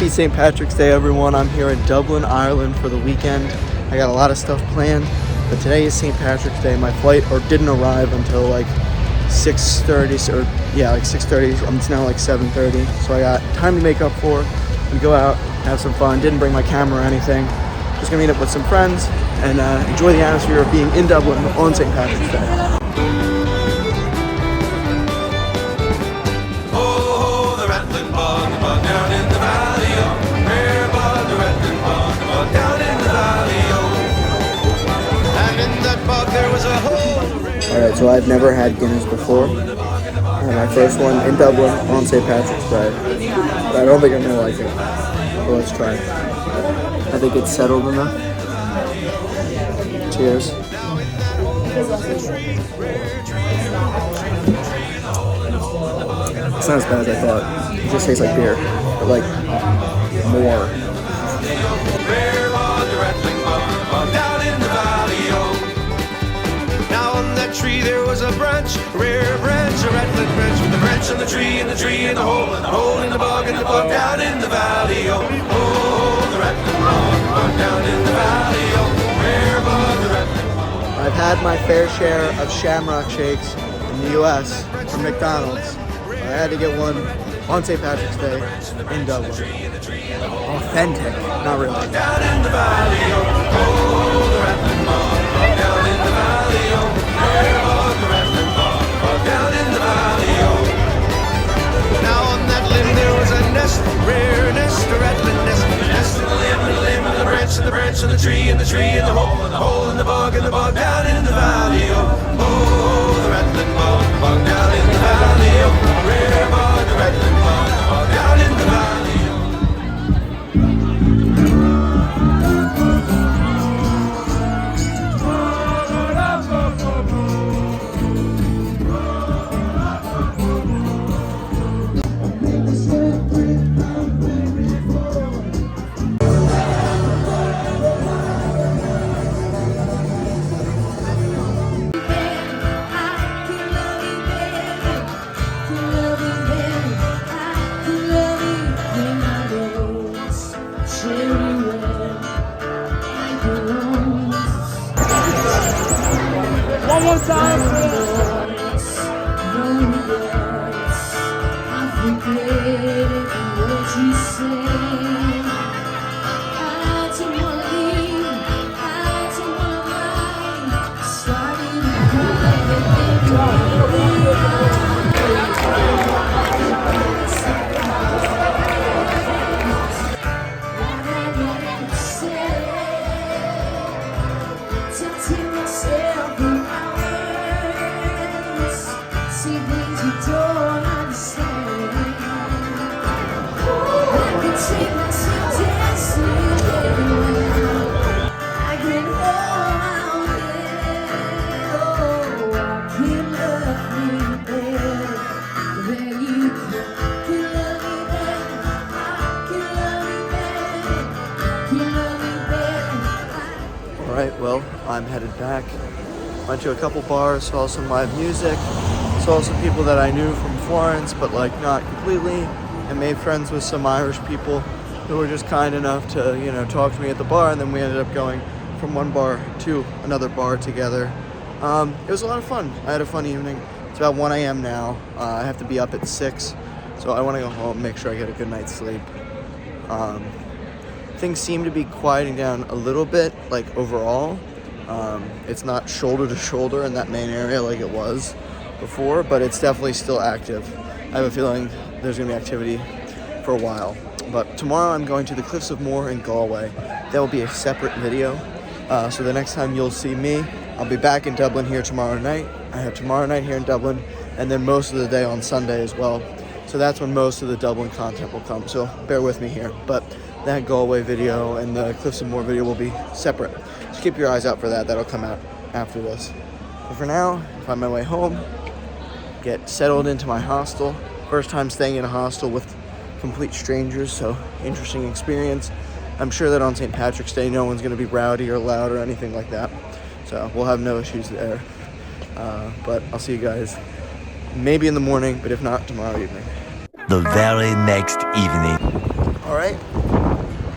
Happy St. Patrick's Day, everyone. I'm here in Dublin, Ireland for the weekend. I got a lot of stuff planned, but today is St. Patrick's Day. My flight didn't arrive until like 6:30, or yeah, like 6:30. It's now like 7:30, so I got time to make up for it and go out, have some fun. Didn't bring my camera or anything. Just gonna meet up with some friends and enjoy the atmosphere of being in Dublin on St. Patrick's Day. Alright, so I've never had Guinness before. My first one in Dublin on St. Patrick's Day. But I don't think I'm gonna like it. But let's try. I think it's settled enough. Cheers. It's not as bad as I thought. It just tastes like beer, but like more. Tree there was a branch, a rare branch, a rattling branch, with a branch on the tree, and the tree in the hole, and the hole in the bog, and the bog down in the valley. Oh, oh, the rattling bog down in the valley. Oh, rare bog, the rattling bog. I've had my fair share of Shamrock shakes in the U.S. from McDonald's. I had to get one on St. Patrick's Day in Dublin. Authentic, not really. Down in the valley. Oh, oh, the rattling bog down in the valley. Oh, rare bog, the rattling bog down in the valley. Oh, now on that limb there was a nest, rare nest, a rattling nest, a nest in the limb, and the limb, and the branch, and the branch, and the tree, and the tree, and the hole in the bog, and the bog down in the valley. Oh, oh, the rattling bog down in the valley. Oh, rare bog, the rattling bog down in the valley. One more time. Alright, well, I'm headed back. Went to a couple bars, saw some live music, saw some people that I knew from Florence, but like not completely, and made friends with some Irish people who were just kind enough to, talk to me at the bar, and then we ended up going from one bar to another bar together. It was a lot of fun. I had a fun evening. It's about 1 a.m. now. I have to be up at 6, so I want to go home, make sure I get a good night's sleep. Things seem to be quieting down a little bit, like overall. It's not shoulder to shoulder in that main area like it was before, but it's definitely still active. I have a feeling there's going to be activity for a while. But tomorrow I'm going to the Cliffs of Moher in Galway. That will be a separate video. So the next time you'll see me, I'll be back in Dublin here tomorrow night. I have tomorrow night here in Dublin, and then most of the day on Sunday as well. So that's when most of the Dublin content will come. So bear with me here. But that Galway video and the Cliffs of Moher video will be separate. Just keep your eyes out for that. That'll come out after this. But for now, find my way home, get settled into my hostel. First time staying in a hostel with complete strangers, so interesting experience. I'm sure that on St. Patrick's Day, no one's going to be rowdy or loud or anything like that. So we'll have no issues there. But I'll see you guys maybe in the morning, but if not, tomorrow evening. The very next evening. All right,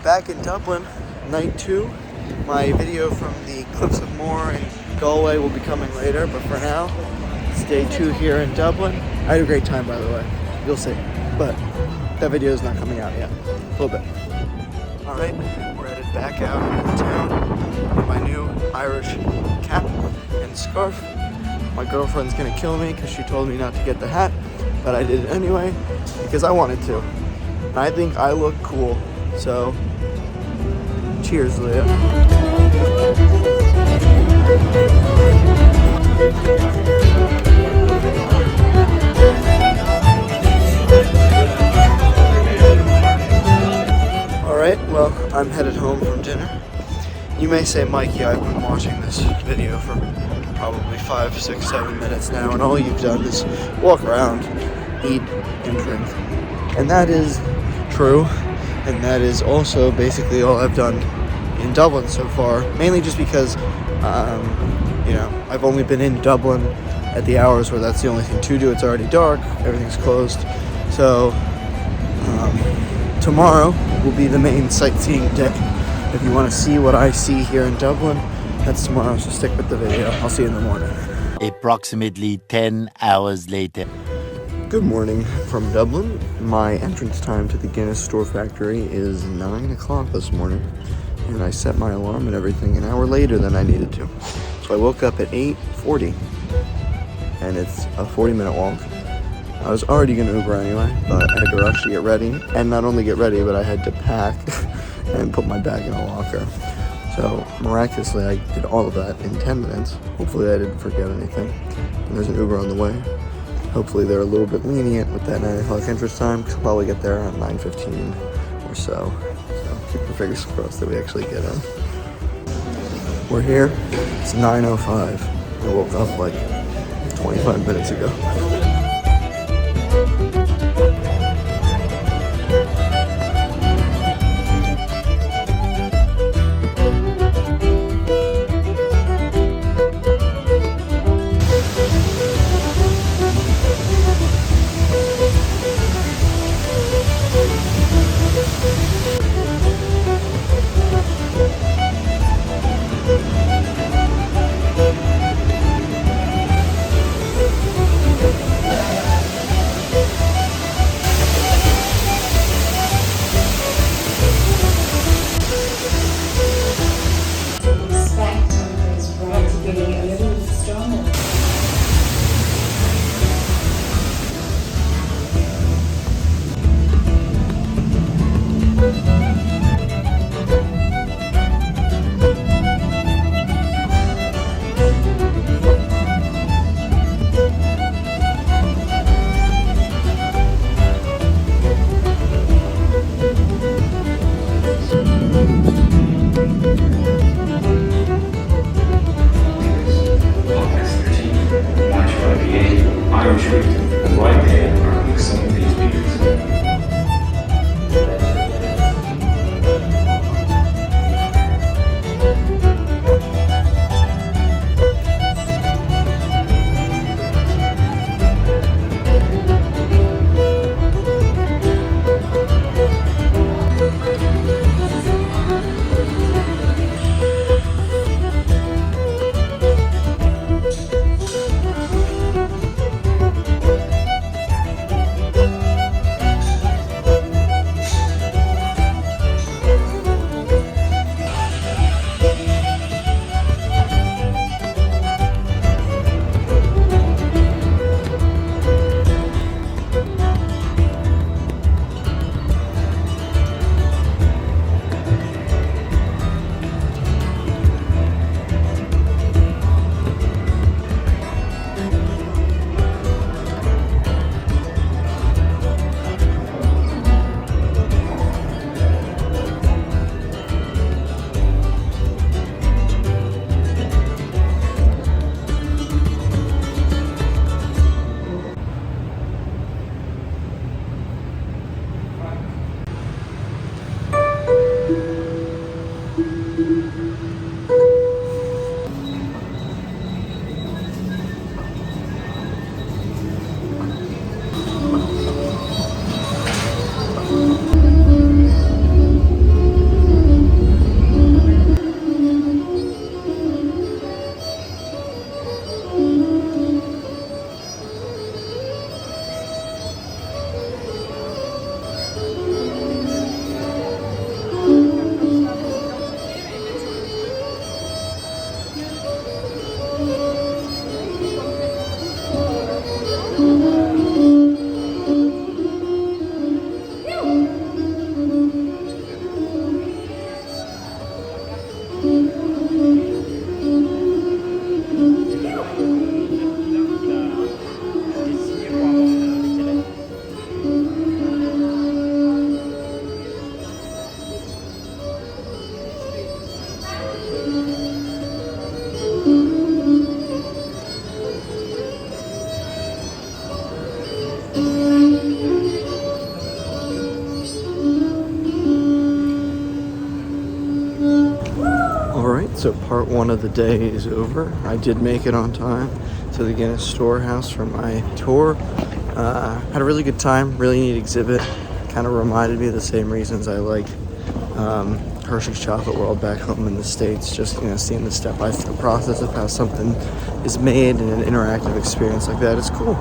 back in Dublin, night 2. My video from the Cliffs of Moher in Galway will be coming later, but for now, it's day 2 here in Dublin. I had a great time, by the way. You'll see. But that video is not coming out yet. A little bit. All right, we're headed back out of town in my new Irish cap and scarf. My girlfriend's gonna kill me because she told me not to get the hat, but I did it anyway because I wanted to. And I think I look cool, so cheers, Leah. Alright, well, I'm headed home from dinner. You may say, Mikey, I've been watching this video for probably 5, 6, 7 minutes now, and all you've done is walk around, eat, and drink. And that is true, and that is also basically all I've done in Dublin so far, mainly just because, I've only been in Dublin at the hours where that's the only thing to do. It's already dark, everything's closed, so tomorrow will be the main sightseeing day. If you want to see what I see here in Dublin, that's tomorrow, so stick with the video. I'll see you in the morning. Approximately 10 hours later. Good morning from Dublin. My entrance time to the Guinness store factory is 9 o'clock this morning, and I set my alarm and everything an hour later than I needed to. So I woke up at 8:40, and it's a 40-minute walk. I was already going to Uber anyway, but I had to rush to get ready, and not only get ready, but I had to pack and put my bag in a locker. So miraculously, I did all of that in 10 minutes. Hopefully I didn't forget anything. And there's an Uber on the way. Hopefully they're a little bit lenient with that 9 o'clock entrance time, because I'll probably get there around 9:15 or so. So keep your fingers crossed that we actually get in. We're here. It's 9:05. I woke up like 25 minutes ago. So part one of the day is over. I did make it on time to the Guinness Storehouse for my tour. Had a really good time, really neat exhibit. Kind of reminded me of the same reasons I like Hershey's Chocolate World back home in the States. Just, seeing the step-by-step process of how something is made and an interactive experience like that is cool.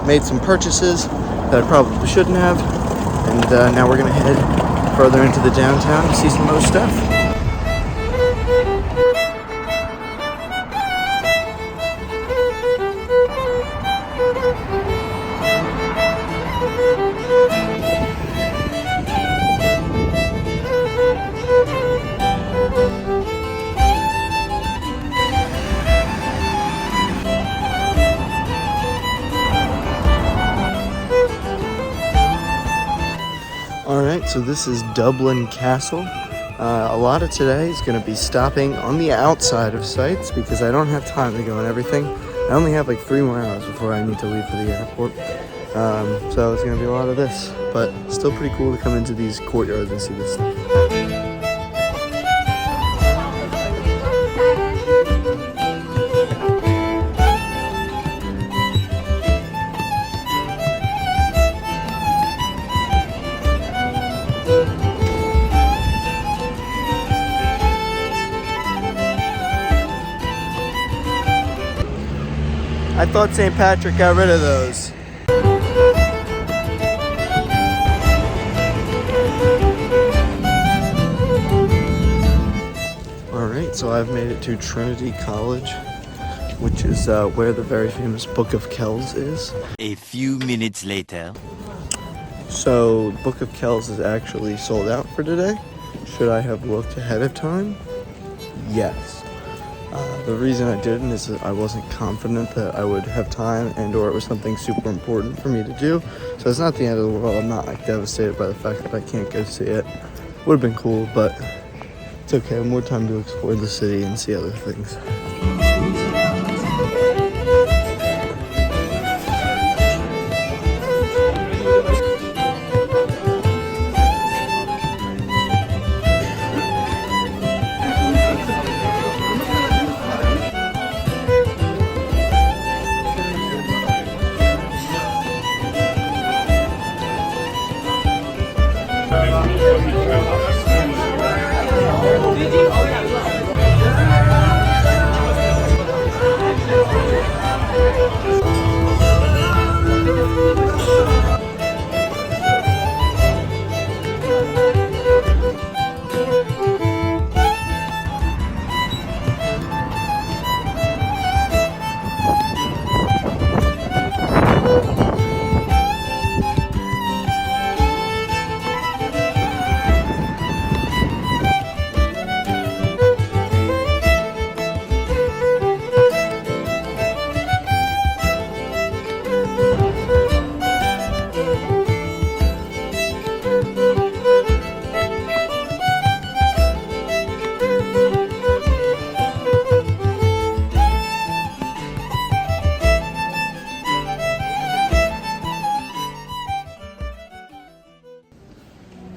Made some purchases that I probably shouldn't have. And now we're gonna head further into the downtown to see some more stuff. Alright, so this is Dublin Castle. A lot of today is going to be stopping on the outside of sites because I don't have time to go on everything. I only have like 3 more hours before I need to leave for the airport. So it's going to be a lot of this, but still pretty cool to come into these courtyards and see this stuff. I thought St. Patrick got rid of those. Alright, so I've made it to Trinity College, which is where the very famous Book of Kells is. A few minutes later. So, Book of Kells is actually sold out for today. Should I have looked ahead of time? Yes. The reason I didn't is that I wasn't confident that I would have time and or it was something super important for me to do. So it's not the end of the world. I'm not like devastated by the fact that I can't go see it. Would have been cool, but it's okay. I have more time to explore the city and see other things.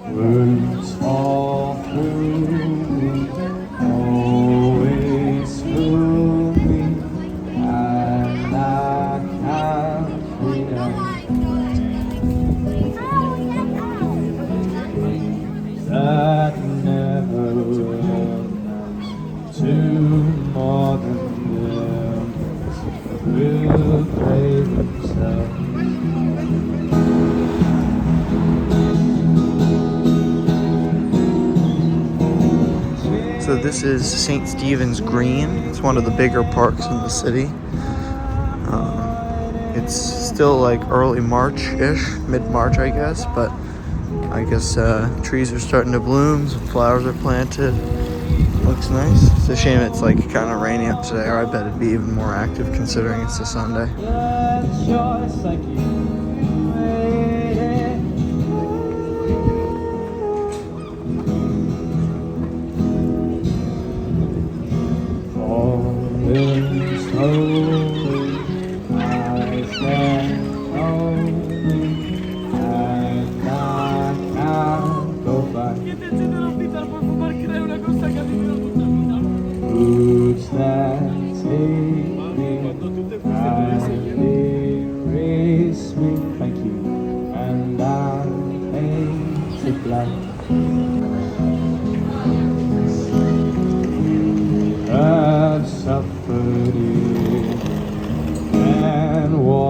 Words fall through me, always through me, and I can't forget that never ends. Two more than them will play themselves. So this is St. Stephen's Green. It's one of the bigger parks in the city. It's still like early March-ish, mid-March I guess, but I guess trees are starting to bloom, some flowers are planted. Looks nice. It's a shame it's like kind of rainy up today, or I bet it'd be even more active considering it's a Sunday.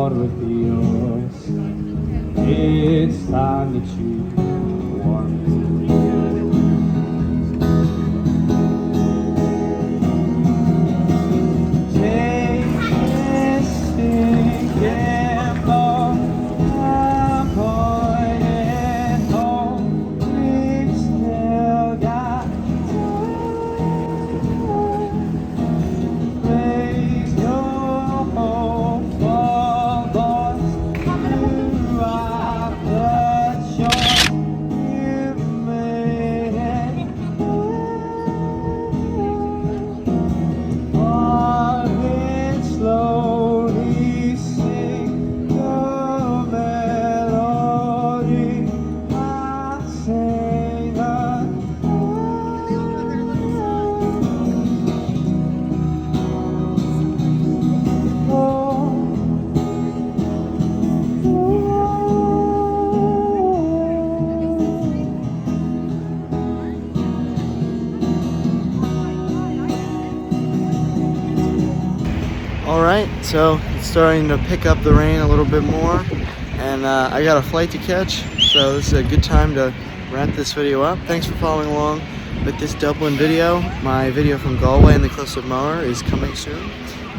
what reveals it's time to choose one. Take this thinking ball, I'm pointing home. We've still got raise your hopeful voice throughout the choice you've made. Watch it slowly sing the melody I sing All right, so it's starting to pick up the rain a little bit more, and I got a flight to catch, so this is a good time to wrap this video up. Thanks for following along with this Dublin video. My video from Galway and the Cliffs of Moher is coming soon.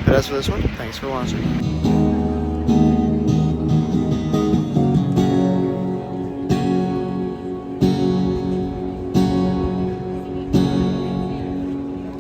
But as for this one, thanks for watching.